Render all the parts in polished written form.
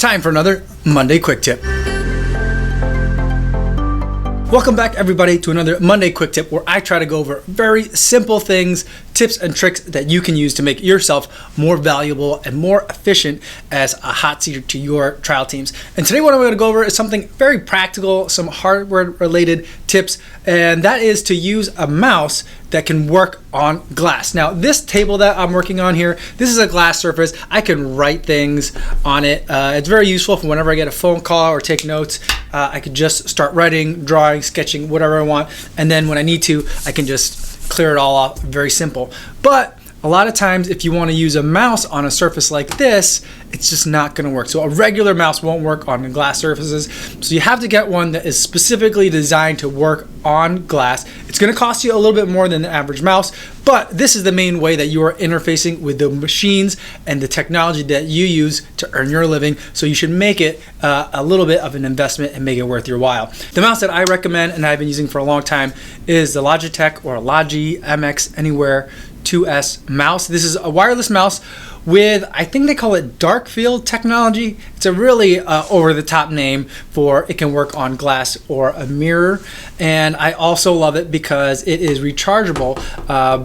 time for another Monday Quick Tip. Welcome back, everybody, to another Monday Quick Tip where I try to go over very simple things, tips and tricks that you can use to make yourself more valuable and more efficient as a hot seater to your trial teams. And today what I'm going to go over is something very practical, some hardware related tips, and that is to use a mouse that can work on glass. Now, this table that I'm working on here, this is a glass surface. I can write things on it. It's very useful for whenever I get a phone call or take notes. I could just start writing, drawing, sketching, whatever I want. And then when I need to, I can just clear it all off. Very simple. But a lot of times, if you want to use a mouse on a surface like this, it's just not going to work. So a regular mouse won't work on glass surfaces. So you have to get one that is specifically designed to work on glass. It's going to cost you a little bit more than the average mouse, but this is the main way that you are interfacing with the machines and the technology that you use to earn your living. So you should make it a little bit of an investment and make it worth your while. The mouse that I recommend and I've been using for a long time is the Logitech or Logi MX Anywhere 2S mouse. This is a wireless mouse with, I think they call it dark field technology. It's a really over-the-top name for it can work on glass or a mirror. And I also love it because it is rechargeable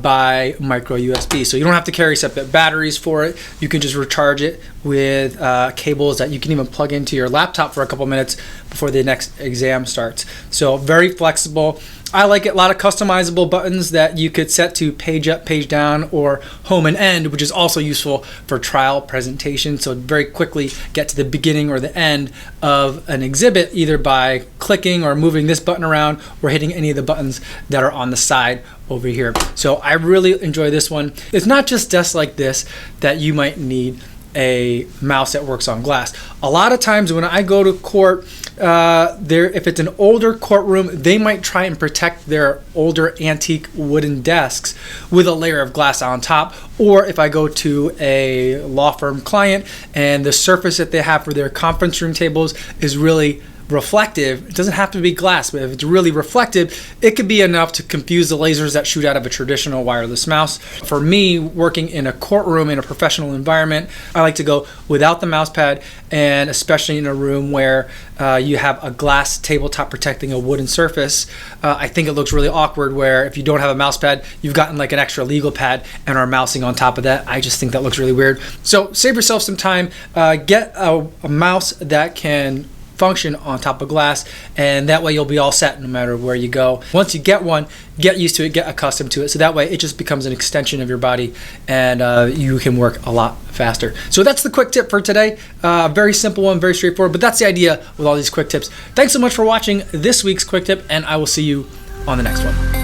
by micro USB. So you don't have to carry separate batteries for it. You can just recharge it with cables that you can even plug into your laptop for a couple minutes before the next exam starts. So very flexible. I like it. A lot of customizable buttons that you could set to page up, page down, or home and end, which is also useful for trial presentation. So very quickly get to the beginning or the end of an exhibit, either by clicking or moving this button around or hitting any of the buttons that are on the side over here. So I really enjoy this one. It's not just desks like this that you might need a mouse that works on glass. A lot of times when I go to court, if it's an older courtroom, they might try and protect their older antique wooden desks with a layer of glass on top. Or if I go to a law firm client and the surface that they have for their conference room tables is really reflective, it doesn't have to be glass, but if it's really reflective, it could be enough to confuse the lasers that shoot out of a traditional wireless mouse. For me, working in a courtroom in a professional environment, I like to go without the mouse pad, and especially in a room where you have a glass tabletop protecting a wooden surface. I think it looks really awkward where if you don't have a mouse pad, you've gotten like an extra legal pad and are mousing on top of that. I just think that looks really weird. So save yourself some time, get a mouse that can function on top of glass, and that way you'll be all set no matter where you go. Once you get one, get used to it, get accustomed to it, so that way it just becomes an extension of your body and you can work a lot faster. So that's the quick tip for today. Very simple one, very straightforward, but that's the idea with all these quick tips. Thanks so much for watching this week's quick tip, and I will see you on the next one.